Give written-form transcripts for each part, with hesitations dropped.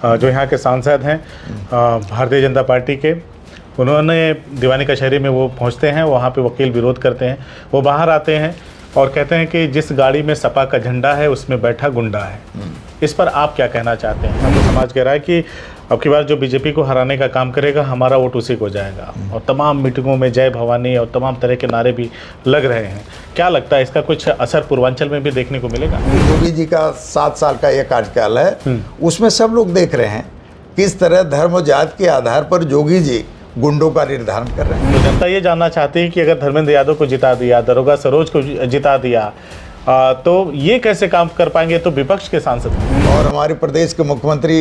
जो यहाँ के सांसद हैं भारतीय जनता पार्टी के, उन्होंने दीवानी कचहरी में वो पहुँचते हैं, वहाँ पे वकील विरोध करते हैं। वो बाहर आते हैं और कहते हैं कि जिस गाड़ी में सपा का झंडा है उसमें बैठा गुंडा है। इस पर आप क्या कहना चाहते हैं? हम समाज कह रहा है कि अब की बार जो बीजेपी को हराने का काम करेगा हमारा वोट उसी को जाएगा, और तमाम मीटिंगों में जय भवानी और तमाम तरह के नारे भी लग रहे हैं। क्या लगता है इसका कुछ असर पूर्वांचल में भी देखने को मिलेगा? योगी जी का 7 साल का यह कार्यकाल है, उसमें सब लोग देख रहे हैं किस तरह धर्म और जाति के आधार पर योगी जी गुंडों का निर्धारण कर रहे हैं। तो जनता ये जानना चाहती है कि अगर धर्मेंद्र यादव को जिता दिया, दरोगा सरोज को जिता दिया, तो ये कैसे काम कर पाएंगे? तो विपक्ष के सांसद और हमारे प्रदेश के मुख्यमंत्री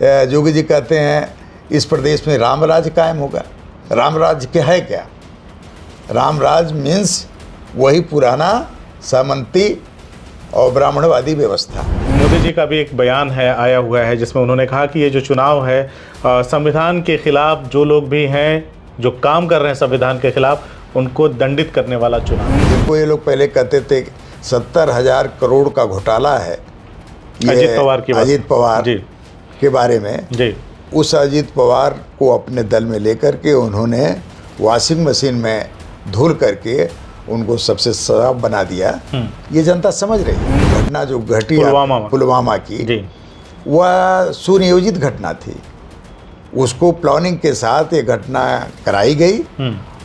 योगी जी कहते हैं इस प्रदेश में राम राज्य कायम होगा। राम राज्य क्या है? क्या राम राज्य मीन्स वही पुराना सामंती और ब्राह्मणवादी व्यवस्था। मोदी जी का भी एक बयान है आया हुआ है जिसमें उन्होंने कहा कि ये जो चुनाव है संविधान के खिलाफ जो लोग भी हैं, जो काम कर रहे हैं संविधान के खिलाफ, उनको दंडित करने वाला चुनाव। जिनको ये लोग पहले कहते थे 70,000 करोड़ का घोटाला है, अजीत पवार की बात, अजीत पवार जी के बारे में जी, उस अजीत पवार को अपने दल में लेकर के उन्होंने वॉशिंग मशीन में धुल करके उनको सबसे सजाब बना दिया। ये जनता समझ रही है। घटना जो घटी पुलवामा की, वह सुनियोजित घटना थी। उसको प्लानिंग के साथ ये घटना कराई गई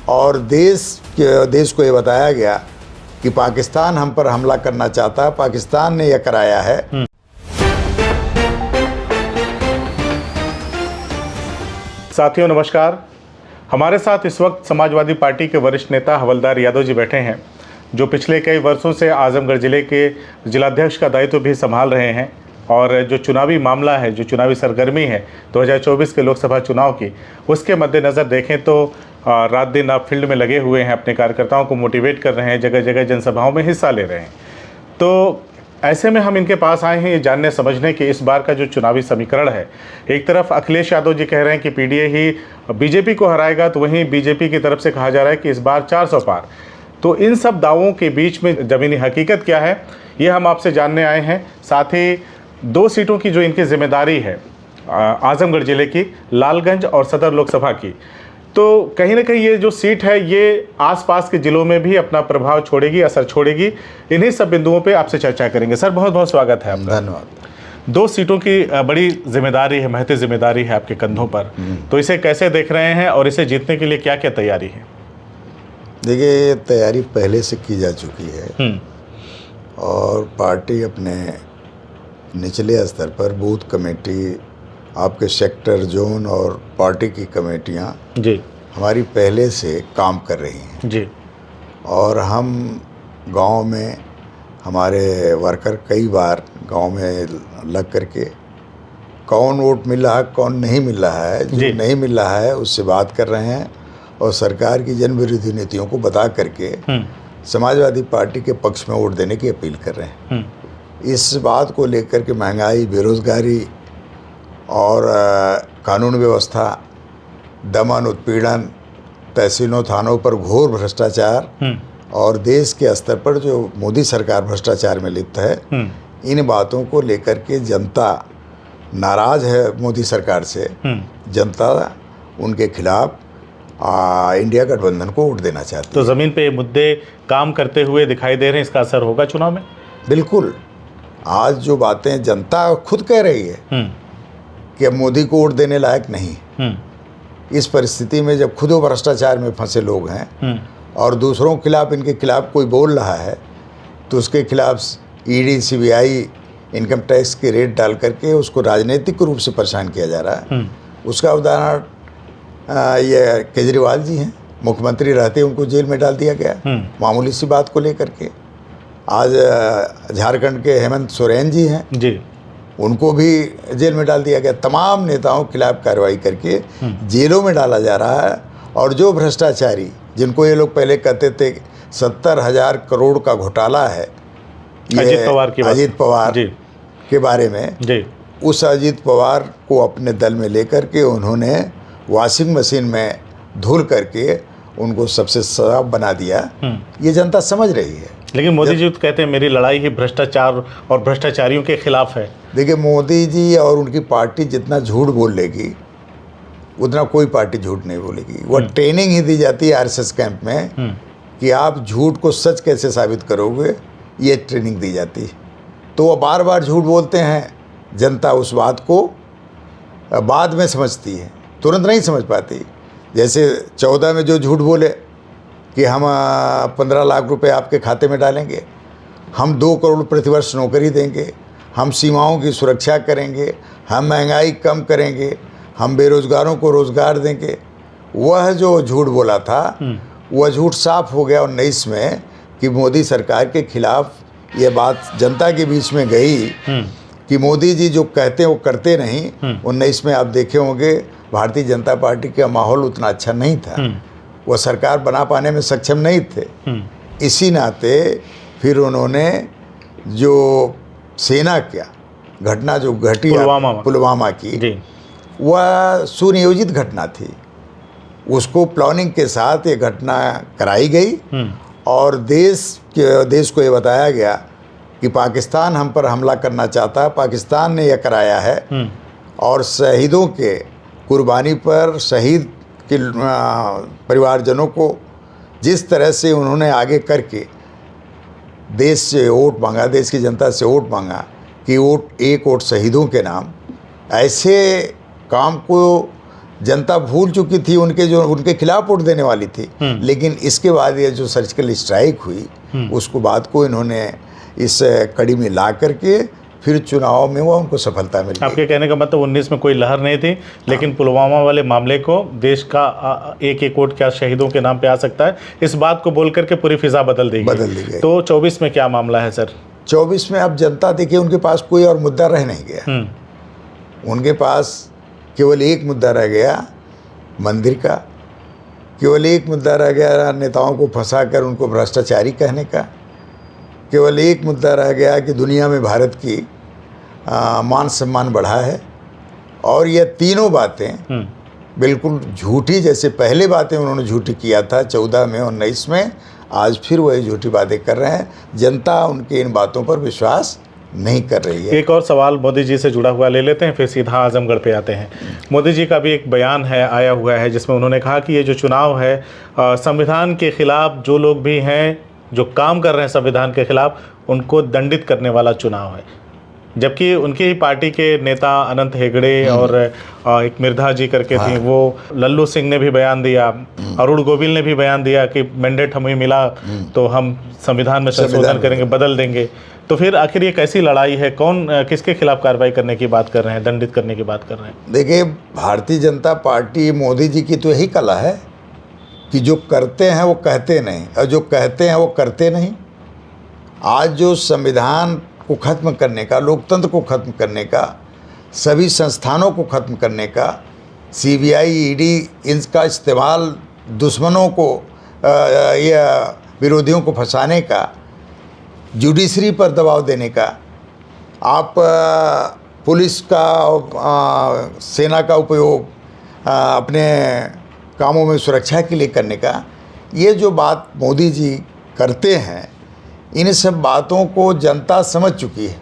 और देश को ये बताया गया कि पाकिस्तान हम पर हमला करना चाहता है, पाकिस्तान ने यह कराया है। साथियों नमस्कार, हमारे साथ इस वक्त समाजवादी पार्टी के वरिष्ठ नेता हवलदार यादव जी बैठे हैं, जो पिछले कई वर्षों से आजमगढ़ जिले के जिलाध्यक्ष का दायित्व भी संभाल रहे हैं। और जो चुनावी मामला है, जो चुनावी सरगर्मी है 2024 के लोकसभा चुनाव की, उसके मद्देनज़र देखें तो रात दिन आप फील्ड में लगे हुए हैं, अपने कार्यकर्ताओं को मोटिवेट कर रहे हैं, जगह जगह जनसभाओं में हिस्सा ले रहे हैं। तो ऐसे में हम इनके पास आए हैं ये जानने समझने कि इस बार का जो चुनावी समीकरण है, एक तरफ अखिलेश यादव जी कह रहे हैं कि पीडीए ही बीजेपी को हराएगा, तो वहीं बीजेपी की तरफ से कहा जा रहा है कि इस बार 400 पार। तो इन सब दावों के बीच में ज़मीनी हकीकत क्या है, ये हम आपसे जानने आए हैं। साथ ही 2 सीटों की जो इनकी जिम्मेदारी है आजमगढ़ जिले की, लालगंज और सदर लोकसभा की, तो कहीं ना कहीं ये जो सीट है ये आसपास के ज़िलों में भी अपना प्रभाव छोड़ेगी, असर छोड़ेगी। इन्हीं सब बिंदुओं पे आपसे चर्चा करेंगे। सर बहुत बहुत स्वागत है आपका। धन्यवाद। 2 सीटों की बड़ी जिम्मेदारी है, महती जिम्मेदारी है आपके कंधों पर, तो इसे कैसे देख रहे हैं और इसे जीतने के लिए क्या क्या तैयारी है? देखिए, ये तैयारी पहले से की जा चुकी है और पार्टी अपने निचले स्तर पर बूथ कमेटी, आपके सेक्टर, जोन और पार्टी की कमेटियां जी हमारी पहले से काम कर रही हैं जी। और हम गांव में हमारे वर्कर कई बार गांव में लग करके कौन वोट मिल रहा है, कौन नहीं मिल रहा है, जो नहीं मिल रहा है उससे बात कर रहे हैं और सरकार की जन विरोधी नीतियों को बता करके समाजवादी पार्टी के पक्ष में वोट देने की अपील कर रहे हैं। इस बात को लेकर के महंगाई, बेरोजगारी और कानून व्यवस्था, दमन, उत्पीड़न, तहसीलों थानों पर घोर भ्रष्टाचार और देश के स्तर पर जो मोदी सरकार भ्रष्टाचार में लिप्त है, इन बातों को लेकर के जनता नाराज है मोदी सरकार से। जनता उनके खिलाफ इंडिया गठबंधन को वोट देना चाहती है। तो ज़मीन पे ये मुद्दे काम करते हुए दिखाई दे रहे हैं, इसका असर होगा चुनाव में? बिल्कुल। आज जो बातें जनता खुद कह रही है कि अब मोदी को वोट देने लायक नहीं। इस परिस्थिति में जब खुद वो भ्रष्टाचार में फंसे लोग हैं और दूसरों के खिलाफ, इनके खिलाफ कोई बोल रहा है, तो उसके खिलाफ ईडी, सीबीआई, इनकम टैक्स के रेट डाल करके उसको राजनीतिक रूप से परेशान किया जा रहा है। उसका उदाहरण ये केजरीवाल जी हैं। मुख्यमंत्री रहते उनको जेल में डाल दिया गया मामूली सी बात को लेकर के। आज झारखंड के हेमंत सोरेन जी हैं जी, उनको भी जेल में डाल दिया गया। तमाम नेताओं के खिलाफ कार्रवाई करके जेलों में डाला जा रहा है। और जो भ्रष्टाचारी, जिनको ये लोग पहले कहते थे 70,000 करोड़ का घोटाला है, अजीत पवार के बारे में जी, उस अजीत पवार को अपने दल में लेकर के उन्होंने वॉशिंग मशीन में धुल करके उनको सबसे सजाब बना दिया। ये जनता समझ रही है। लेकिन मोदी जी तो कहते हैं मेरी लड़ाई ही भ्रष्टाचार और भ्रष्टाचारियों के खिलाफ है। देखिए, मोदी जी और उनकी पार्टी जितना झूठ बोल लेगी उतना कोई पार्टी झूठ नहीं बोलेगी। वह ट्रेनिंग ही दी जाती है आरएसएस कैंप में कि आप झूठ को सच कैसे साबित करोगे, ये ट्रेनिंग दी जाती है। तो वो बार बार झूठ बोलते हैं, जनता उस बात को बाद में समझती है, तुरंत नहीं समझ पाती। जैसे 14 में जो झूठ बोले कि हम 15 लाख रुपए आपके खाते में डालेंगे, हम 2 करोड़ प्रतिवर्ष नौकरी देंगे, हम सीमाओं की सुरक्षा करेंगे, हम महंगाई कम करेंगे, हम बेरोजगारों को रोजगार देंगे, वह जो झूठ बोला था वह झूठ साफ हो गया 19 में कि मोदी सरकार के खिलाफ ये बात जनता के बीच में गई कि मोदी जी जो कहते हैं वो करते नहीं। 19 में आप देखे होंगे भारतीय जनता पार्टी का माहौल उतना अच्छा नहीं था, वह सरकार बना पाने में सक्षम नहीं थे। इसी नाते फिर उन्होंने जो सेना क्या घटना जो घटी पुलवामा की, वह सुनियोजित घटना थी, उसको प्लानिंग के साथ ये घटना कराई गई और देश को ये बताया गया कि पाकिस्तान हम पर हमला करना चाहता है, पाकिस्तान ने यह कराया है। और शहीदों के कुर्बानी पर शहीद के परिवारजनों को जिस तरह से उन्होंने आगे करके देश से वोट मांगा, देश की जनता से वोट मांगा कि एक वोट शहीदों के नाम, ऐसे काम को जनता भूल चुकी थी, उनके खिलाफ वोट देने वाली थी। लेकिन इसके बाद ये जो सर्जिकल स्ट्राइक हुई उसको बात को इन्होंने इस कड़ी में ला करके फिर चुनाव में वो उनको सफलता मिली। आपके कहने का मतलब 19 में कोई लहर नहीं थी, लेकिन पुलवामा वाले मामले को देश का एक वोट क्या शहीदों के नाम पे आ सकता है, इस बात को बोल करके पूरी फिजा बदल दी गई। तो 24 में क्या मामला है सर? 24 में अब जनता देखिए उनके पास कोई और मुद्दा रह नहीं गया। उनके पास केवल एक मुद्दा रह गया मंदिर का, केवल एक मुद्दा रह गया नेताओं को फंसाकर उनको भ्रष्टाचारी कहने का, केवल एक मुद्दा रह गया कि दुनिया में भारत की मान सम्मान बढ़ा है। और ये तीनों बातें बिल्कुल झूठी, जैसे पहले बातें उन्होंने झूठी किया था 14 में और 19 में, आज फिर वही झूठी बातें कर रहे हैं। जनता उनकी इन बातों पर विश्वास नहीं कर रही है। एक और सवाल मोदी जी से जुड़ा हुआ ले लेते हैं, फिर सीधा आजमगढ़ पे आते हैं। मोदी जी का भी एक बयान है आया हुआ है जिसमें उन्होंने कहा कि ये जो चुनाव है संविधान के खिलाफ जो लोग भी हैं जो काम कर रहे हैं संविधान के खिलाफ उनको दंडित करने वाला चुनाव है। जबकि उनकी ही पार्टी के नेता अनंत हेगड़े और एक मिर्धा जी करके थी, वो लल्लू सिंह ने भी बयान दिया, अरुण गोविल ने भी बयान दिया कि मैंडेट हमें मिला तो हम संविधान में संशोधन करेंगे, बदल देंगे। तो फिर आखिर ये कैसी लड़ाई है? कौन किसके खिलाफ कार्रवाई करने की बात कर रहे हैं, दंडित करने की बात कर रहे हैं? देखिए, भारतीय जनता पार्टी मोदी जी की तो यही कला है कि जो करते हैं वो कहते नहीं और जो कहते हैं वो करते नहीं। आज जो संविधान को ख़त्म करने का, लोकतंत्र को ख़त्म करने का, सभी संस्थानों को ख़त्म करने का, सीबीआई ईडी इनका इस्तेमाल दुश्मनों को या विरोधियों को फंसाने का, जुडिशरी पर दबाव देने का, आप पुलिस का सेना का उपयोग अपने कामों में सुरक्षा के लिए करने का, ये जो बात मोदी जी करते हैं, इन सब बातों को जनता समझ चुकी है।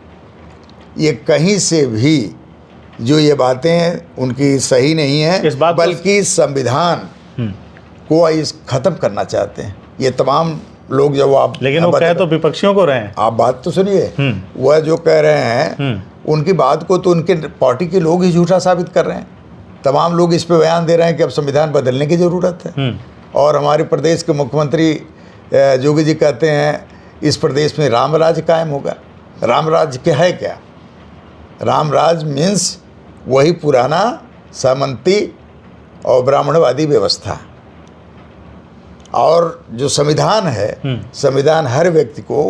ये कहीं से भी जो ये बातें उनकी सही नहीं है, बल्कि संविधान को इस ख़त्म करना चाहते हैं ये तमाम लोग। जब आप लेकिन वो कह तो विपक्षियों को रहे हैं। आप बात तो सुनिए, वह जो कह रहे हैं उनकी बात को तो उनके पार्टी के लोग ही झूठा साबित कर रहे हैं। तमाम लोग इस पे बयान दे रहे हैं कि अब संविधान बदलने की ज़रूरत है। और हमारे प्रदेश के मुख्यमंत्री योगी जी कहते हैं इस प्रदेश में राम राज्य कायम होगा। राम राज्य क्या है? क्या राम राज्य मीन्स वही पुराना सामंती और ब्राह्मणवादी व्यवस्था। और जो संविधान है, संविधान हर व्यक्ति को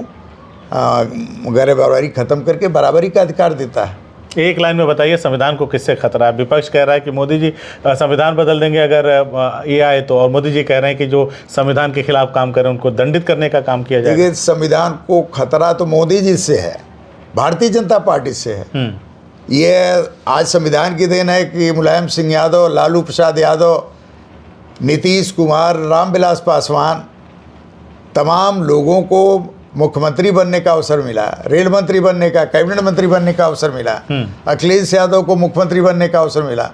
गैर बराबरी ख़त्म करके बराबरी का अधिकार देता है। एक लाइन में बताइए संविधान को किससे खतरा है? विपक्ष कह रहा है कि मोदी जी संविधान बदल देंगे अगर ये आए तो, और मोदी जी कह रहे हैं कि जो संविधान के खिलाफ काम कर रहे हैं उनको दंडित करने का काम किया जाएगा। देखिए, संविधान को खतरा तो मोदी जी से है, भारतीय जनता पार्टी से है। ये आज संविधान की देन है कि मुलायम सिंह यादव, लालू प्रसाद यादव, नीतीश कुमार, रामविलास पासवान, तमाम लोगों को मुख्यमंत्री बनने का अवसर मिला, रेल मंत्री बनने का, कैबिनेट मंत्री बनने का अवसर मिला, अखिलेश यादव को मुख्यमंत्री बनने का अवसर मिला,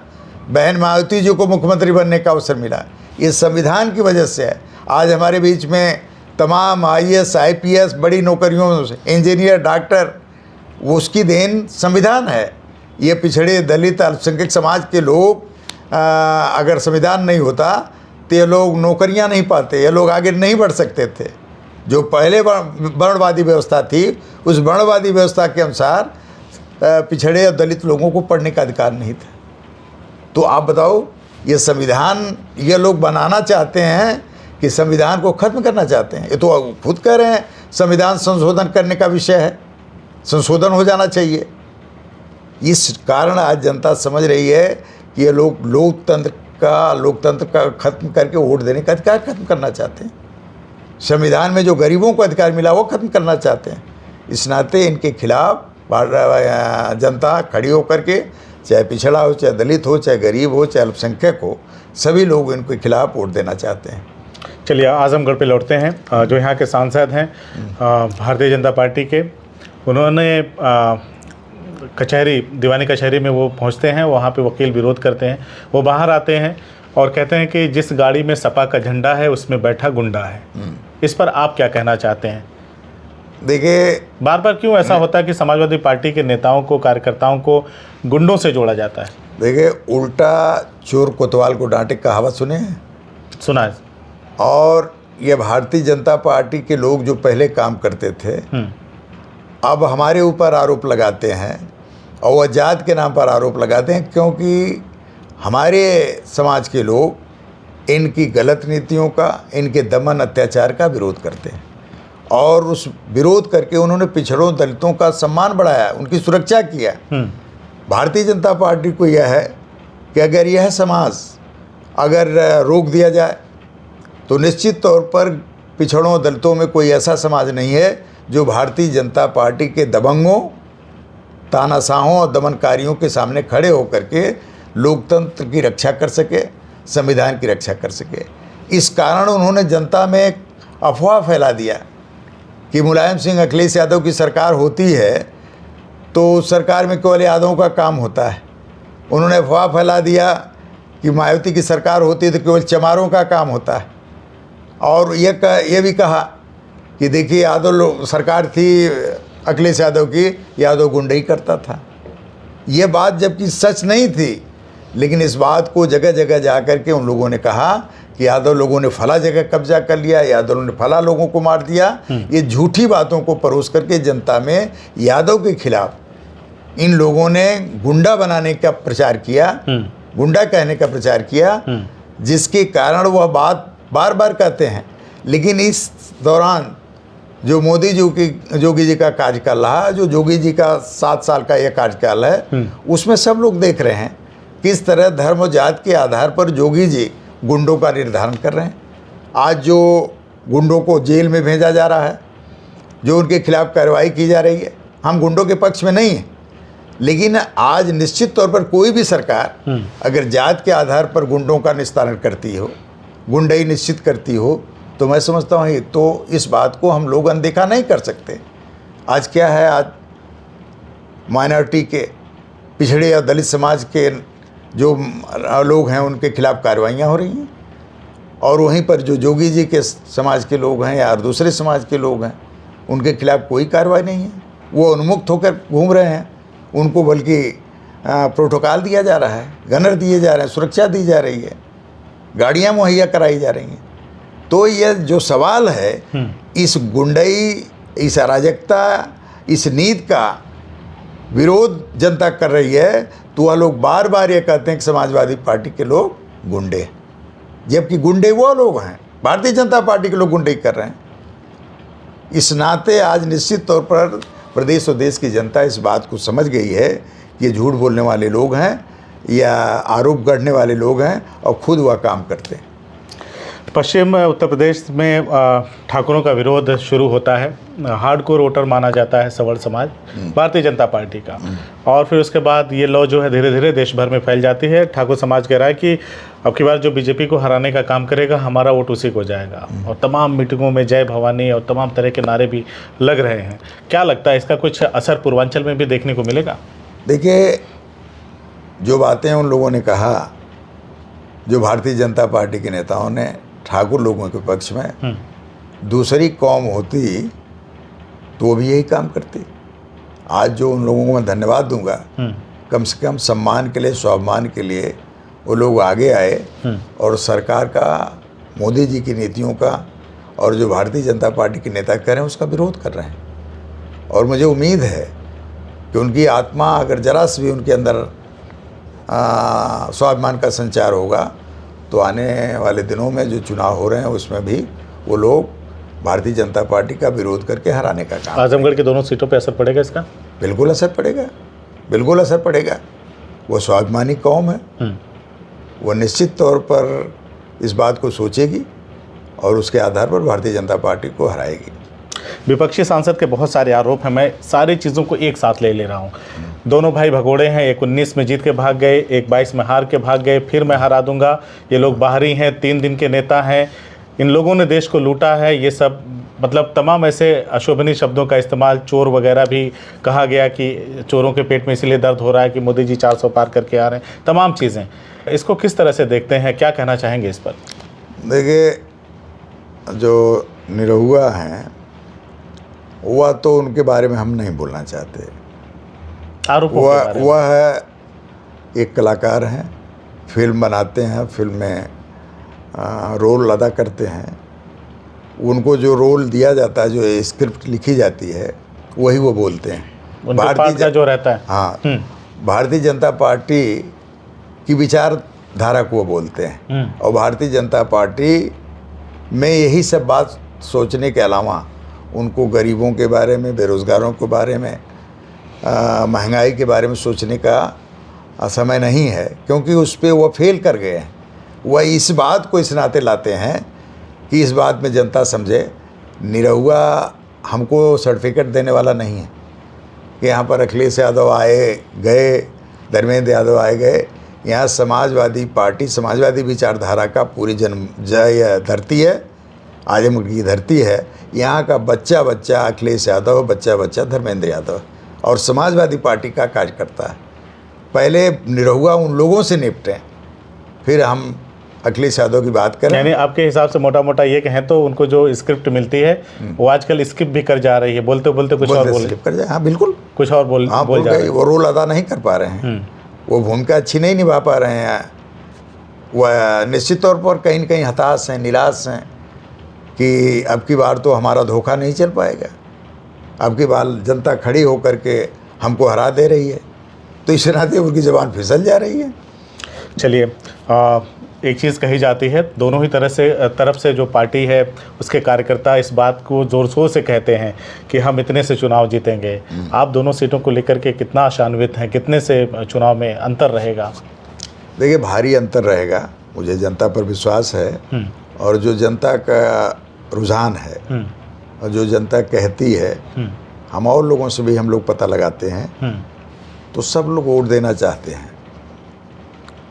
बहन मायावती जी को मुख्यमंत्री बनने का अवसर मिला। ये संविधान की वजह से है। आज हमारे बीच में तमाम IAS IPS बड़ी नौकरियों, इंजीनियर, डॉक्टर, उसकी देन संविधान है। ये पिछड़े दलित अल्पसंख्यक समाज के लोग अगर संविधान नहीं होता तो ये लोग नौकरियां नहीं पाते, ये लोग आगे नहीं बढ़ सकते थे। जो पहले वर्णवादी व्यवस्था थी, उस वर्णवादी व्यवस्था के अनुसार पिछड़े और दलित लोगों को पढ़ने का अधिकार नहीं था। तो आप बताओ, ये संविधान ये लोग बनाना चाहते हैं कि संविधान को ख़त्म करना चाहते हैं। ये तो खुद कह रहे हैं संविधान संशोधन करने का विषय है, संशोधन हो जाना चाहिए। इस कारण आज जनता समझ रही है कि ये लोग लोकतंत्र का ख़त्म करके वोट देने का अधिकार ख़त्म करना चाहते हैं। संविधान में जो गरीबों को अधिकार मिला वो ख़त्म करना चाहते हैं। इस नाते इनके खिलाफ जनता खड़ी होकर के, चाहे पिछड़ा हो, चाहे दलित हो, चाहे गरीब हो, चाहे अल्पसंख्यक हो, सभी लोग इनके खिलाफ वोट देना चाहते हैं। चलिए आजमगढ़ पे लौटते हैं। जो यहाँ के सांसद हैं भारतीय जनता पार्टी के, उन्होंने कचहरी, दीवानी कचहरी में वो पहुँचते हैं, वहाँ पे वकील विरोध करते हैं। वो बाहर आते हैं और कहते हैं कि जिस गाड़ी में सपा का झंडा है उसमें बैठा गुंडा है। इस पर आप क्या कहना चाहते हैं? देखिए, बार बार क्यों ऐसा होता है कि समाजवादी पार्टी के नेताओं को, कार्यकर्ताओं को गुंडों से जोड़ा जाता है? देखिए, उल्टा चोर कोतवाल को डांटे कहावत सुने हैं? सुना है। और ये भारतीय जनता पार्टी के लोग जो पहले काम करते थे, अब हमारे ऊपर आरोप लगाते हैं और वह जात के नाम पर आरोप लगाते हैं, क्योंकि हमारे समाज के लोग इनकी गलत नीतियों का, इनके दमन अत्याचार का विरोध करते हैं। और उस विरोध करके उन्होंने पिछड़ों दलितों का सम्मान बढ़ाया, उनकी सुरक्षा किया। भारतीय जनता पार्टी को यह है कि अगर यह समाज अगर रोक दिया जाए तो निश्चित तौर पर पिछड़ों दलितों में कोई ऐसा समाज नहीं है जो भारतीय जनता पार्टी के दबंगों, तानाशाहों और दमनकारियों के सामने खड़े होकर के लोकतंत्र की रक्षा कर सके, संविधान की रक्षा कर सके। इस कारण उन्होंने जनता में एक अफवाह फैला दिया कि मुलायम सिंह अखिलेश यादव की सरकार होती है तो सरकार में केवल यादवों का काम होता है। उन्होंने अफवाह फैला दिया कि मायावती की सरकार होती है तो केवल चमारों का काम होता है। और ये भी कहा कि देखिए, यादव सरकार थी अखिलेश यादव की, यादव गुंडई करता था। ये बात जबकि सच नहीं थी, लेकिन इस बात को जगह जगह जा कर के उन लोगों ने कहा कि यादव लोगों ने फला जगह कब्जा कर लिया, यादव ने फला लोगों को मार दिया। ये झूठी बातों को परोस करके जनता में यादव के खिलाफ इन लोगों ने गुंडा बनाने का प्रचार किया, गुंडा कहने का प्रचार किया, जिसके कारण वह बात बार बार कहते हैं। लेकिन इस दौरान जो मोदी जोगी जी का कार्यकाल रहा, जो जोगी जी का 7 साल का यह कार्यकाल है, उसमें सब लोग देख रहे हैं किस तरह धर्म और जात के आधार पर जोगी जी गुंडों का निर्धारण कर रहे हैं। आज जो गुंडों को जेल में भेजा जा रहा है, जो उनके खिलाफ कार्रवाई की जा रही है, हम गुंडों के पक्ष में नहीं हैं, लेकिन आज निश्चित तौर पर कोई भी सरकार अगर जात के आधार पर गुंडों का निस्तारण करती हो, गुंडई निश्चित करती हो, तो मैं समझता हूँ तो इस बात को हम लोग अनदेखा नहीं कर सकते। आज क्या है, आज माइनॉरिटी के, पिछड़े या दलित समाज के जो लोग हैं उनके खिलाफ कार्रवाइयाँ हो रही हैं, और वहीं पर जो जोगी जी के समाज के लोग हैं या दूसरे समाज के लोग हैं उनके खिलाफ कोई कार्रवाई नहीं है। वो उन्मुक्त होकर घूम रहे हैं, उनको बल्कि प्रोटोकॉल दिया जा रहा है, गनर दिए जा रहे हैं, सुरक्षा दी जा रही है, गाड़ियाँ मुहैया कराई जा रही हैं। तो यह जो सवाल है, इस गुंडई, इस अराजकता, इस नीति का विरोध जनता कर रही है, तो वह लोग बार बार ये कहते हैं कि समाजवादी पार्टी के लोग गुंडे, जबकि गुंडे वो लोग हैं, भारतीय जनता पार्टी के लोग गुंडे कर रहे हैं। इस नाते आज निश्चित तौर पर प्रदेश और देश की जनता इस बात को समझ गई है कि ये झूठ बोलने वाले लोग हैं या आरोप गढ़ने वाले लोग हैं और खुद वह काम करते हैं। पश्चिम उत्तर प्रदेश में ठाकुरों का विरोध शुरू होता है। हार्डकोर वोटर माना जाता है सवर्ण समाज भारतीय जनता पार्टी का, और फिर उसके बाद ये लौ जो है धीरे धीरे देश भर में फैल जाती है। ठाकुर समाज कह रहा है कि अब की बार जो बीजेपी को हराने का काम करेगा हमारा वोट उसी को जाएगा, और तमाम मीटिंगों में जय भवानी और तमाम तरह के नारे भी लग रहे हैं। क्या लगता है इसका कुछ असर पूर्वांचल में भी देखने को मिलेगा? देखिए, जो बातें उन लोगों ने कहा, जो भारतीय जनता पार्टी के नेताओं ने ठाकुर लोगों के पक्ष में, दूसरी कौम होती तो वो भी यही काम करती। आज जो उन लोगों को मैं धन्यवाद दूंगा, कम से कम सम्मान के लिए, स्वाभिमान के लिए वो लोग आगे आए और सरकार का, मोदी जी की नीतियों का और जो भारतीय जनता पार्टी के नेता कर रहे हैं उसका विरोध कर रहे हैं। और मुझे उम्मीद है कि उनकी आत्मा अगर जरा से भी उनके अंदर स्वाभिमान का संचार होगा तो आने वाले दिनों में जो चुनाव हो रहे हैं उसमें भी वो लोग भारतीय जनता पार्टी का विरोध करके हराने का काम। आजमगढ़ की दोनों सीटों पे असर पड़ेगा इसका? बिल्कुल असर पड़ेगा, बिल्कुल असर पड़ेगा। वो स्वाभिमानी कौम है, वो निश्चित तौर पर इस बात को सोचेगी और उसके आधार पर भारतीय जनता पार्टी को हराएगी। विपक्षी सांसद के बहुत सारे आरोप हैं, मैं सारी चीज़ों को एक साथ ले रहा हूँ। दोनों भाई भगोड़े हैं, एक 19 में जीत के भाग गए, एक 22 में हार के भाग गए, फिर मैं हरा दूंगा। ये लोग बाहरी हैं, 3 दिन के नेता हैं, इन लोगों ने देश को लूटा है। ये सब मतलब तमाम ऐसे अशोभनीय शब्दों का इस्तेमाल, चोर वगैरह भी कहा गया कि चोरों के पेट में इसलिए दर्द हो रहा है कि मोदी जी 400 पार करके आ रहे हैं, तमाम चीज़ें। इसको किस तरह से देखते हैं, क्या कहना चाहेंगे इस पर? देखिए, जो निरहुआ हैं वह तो उनके बारे में हम नहीं बोलना चाहते। वह है एक कलाकार हैं, फिल्म बनाते हैं, फिल्म में रोल अदा करते हैं। उनको जो रोल दिया जाता है, जो स्क्रिप्ट लिखी जाती है, वही वो बोलते हैं। भारतीय जो रहता है, हाँ, भारतीय जनता पार्टी की विचारधारा को वो बोलते हैं। और भारतीय जनता पार्टी में यही सब बात सोचने के अलावा उनको गरीबों के बारे में, बेरोज़गारों के बारे में, महंगाई के बारे में सोचने का समय नहीं है, क्योंकि उस पर वह फेल कर गए हैं। वह इस बात को इस नाते लाते हैं कि इस बात में जनता समझे निरहुआ हमको सर्टिफिकेट देने वाला नहीं है कि यहाँ पर अखिलेश यादव आए गए, धर्मेंद्र यादव आए गए। यहाँ समाजवादी पार्टी, समाजवादी विचारधारा का पूरी धरती है, आजमगढ़ की धरती है। यहाँ का बच्चा बच्चा अखिलेश यादव, बच्चा बच्चा धर्मेंद्र यादव और समाजवादी पार्टी का कार्यकर्ता है। पहले निरहुआ उन लोगों से निपटें, फिर हम अखिलेश यादव की बात करें। यानी आपके हिसाब से मोटा मोटा ये कहें तो उनको जो स्क्रिप्ट मिलती है वो आजकल स्किप भी कर जा रही है, बोलते बोलते कुछ और बोल कर जाए। हाँ, बिल्कुल कुछ और बोल जा रहे हैं। वो रोल अदा नहीं कर पा रहे हैं, वो भूमिका अच्छी नहीं निभा पा रहे हैं। वह निश्चित तौर पर कहीं न कहीं हताश हैं, निराश हैं कि अब की बार तो हमारा धोखा नहीं चल पाएगा, अब की बार जनता खड़ी होकर के हमको हरा दे रही है, तो इस नाते उनकी ज़बान फिसल जा रही है। चलिए, एक चीज़ कही जाती है, दोनों ही तरफ से जो पार्टी है उसके कार्यकर्ता इस बात को ज़ोर शोर से कहते हैं कि हम इतने से चुनाव जीतेंगे। आप दोनों सीटों को लेकर के कितना आशान्वित हैं, कितने से चुनाव में अंतर रहेगा? देखिए, भारी अंतर रहेगा, मुझे जनता पर विश्वास है। और जो जनता का रुझान है और जो जनता कहती है, हम और लोगों से भी हम लोग पता लगाते हैं, तो सब लोग वोट देना चाहते हैं।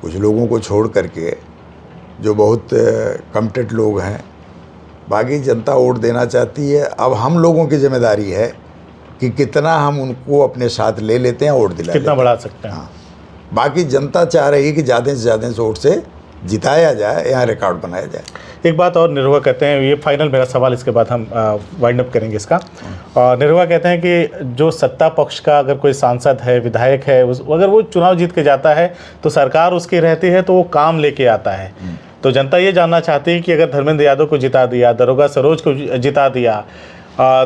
कुछ लोगों को छोड़ करके जो बहुत कमिटेड लोग हैं, बाकी जनता वोट देना चाहती है। अब हम लोगों की जिम्मेदारी है कि कितना हम उनको अपने साथ ले लेते हैं, वोट दिला कितना बढ़ा सकते हैं। हाँ, बाकी जनता चाह रही है कि ज़्यादा से ज़्यादा वोट से जिताया जाए, यहाँ रिकॉर्ड बनाया जाए। एक बात और निरहुआ कहते हैं, ये फाइनल मेरा सवाल, इसके बाद हम वाइंड अप करेंगे इसका। निरहुआ कहते हैं कि जो सत्ता पक्ष का अगर कोई सांसद है, विधायक है, अगर वो चुनाव जीत के जाता है तो सरकार उसकी रहती है तो वो काम लेके आता है। तो जनता ये जानना चाहती है कि अगर धर्मेंद्र यादव को जिता दिया, दरोगा सरोज को जिता दिया,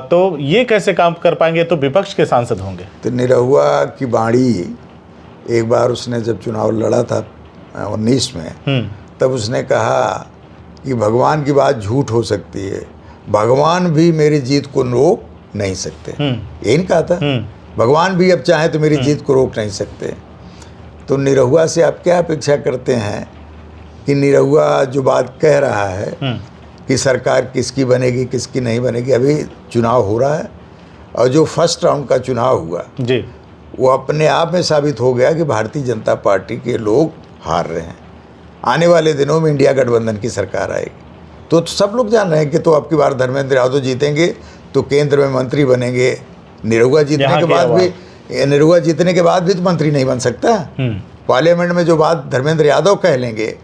तो ये कैसे काम कर पाएंगे? तो विपक्ष के सांसद होंगे। तो निरहुआ की बाणी, एक बार उसने जब चुनाव लड़ा था 19 में, तब उसने कहा कि भगवान की बात झूठ हो सकती है, भगवान भी मेरी जीत को रोक नहीं सकते। यही कहा था, भगवान भी अब चाहे तो मेरी जीत को रोक नहीं सकते। तो निरहुआ से आप क्या अपेक्षा करते हैं कि निरहुआ जो बात कह रहा है कि सरकार किसकी बनेगी किसकी नहीं बनेगी। अभी चुनाव हो रहा है और जो फर्स्ट राउंड का चुनाव हुआ जी, वो अपने आप में साबित हो गया कि भारतीय जनता पार्टी के लोग हार रहे हैं। आने वाले दिनों में इंडिया गठबंधन की सरकार आएगी तो सब लोग जान रहे हैं कि तो अब की बार धर्मेंद्र यादव जीतेंगे तो केंद्र में मंत्री बनेंगे। निरहुआ जीतने के बाद भी तो मंत्री नहीं बन सकता। पार्लियामेंट में जो बात धर्मेंद्र यादव कह लेंगे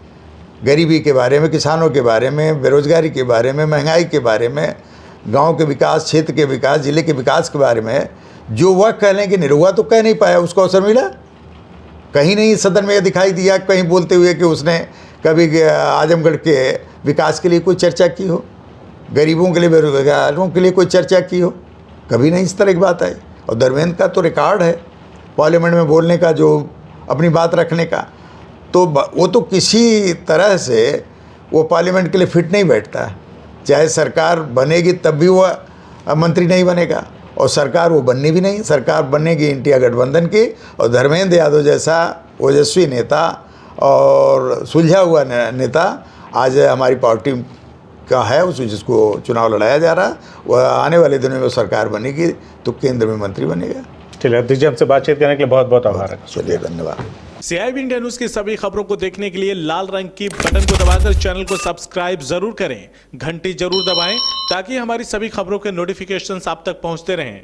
गरीबी के बारे में, किसानों के बारे में, बेरोजगारी के बारे में, महंगाई के बारे में, गांव के विकास, क्षेत्र के विकास, जिले के विकास के बारे में जो वह कह लेंगे, निरहुआ तो कह नहीं पाया, उसको अवसर मिला कहीं नहीं। सदन में दिखाई दिया कहीं बोलते हुए कि उसने कभी आजमगढ़ के विकास के लिए कोई चर्चा की हो, गरीबों के लिए, बेरोजगारों के लिए कोई चर्चा की हो, कभी नहीं इस तरह की बात आई। और धर्मेंद्र का तो रिकॉर्ड है पार्लियामेंट में बोलने का, जो अपनी बात रखने का, तो वो तो किसी तरह से वो पार्लियामेंट के लिए फिट नहीं बैठता। चाहे सरकार बनेगी तब भी वो मंत्री नहीं बनेगा और सरकार वो बननी भी नहीं। सरकार बनेगी इंडिया गठबंधन की और धर्मेंद्र यादव जैसा ओजस्वी नेता और सुलझा हुआ नेता आज हमारी पार्टी का है, उस जिसको चुनाव लड़ाया जा रहा है, वह आने वाले दिनों में सरकार बनेगी तो केंद्र में मंत्री बनेगा। चलिए अध्यक्ष जी, हमसे बातचीत करने के लिए बहुत बहुत आभार है। चलिए धन्यवाद। CIB इंडिया न्यूज की सभी खबरों को देखने के लिए लाल रंग की बटन को दबाकर चैनल को सब्सक्राइब जरूर करें, घंटी जरूर दबाएं ताकि हमारी सभी खबरों के नोटिफिकेशंस आप तक पहुंचते रहें।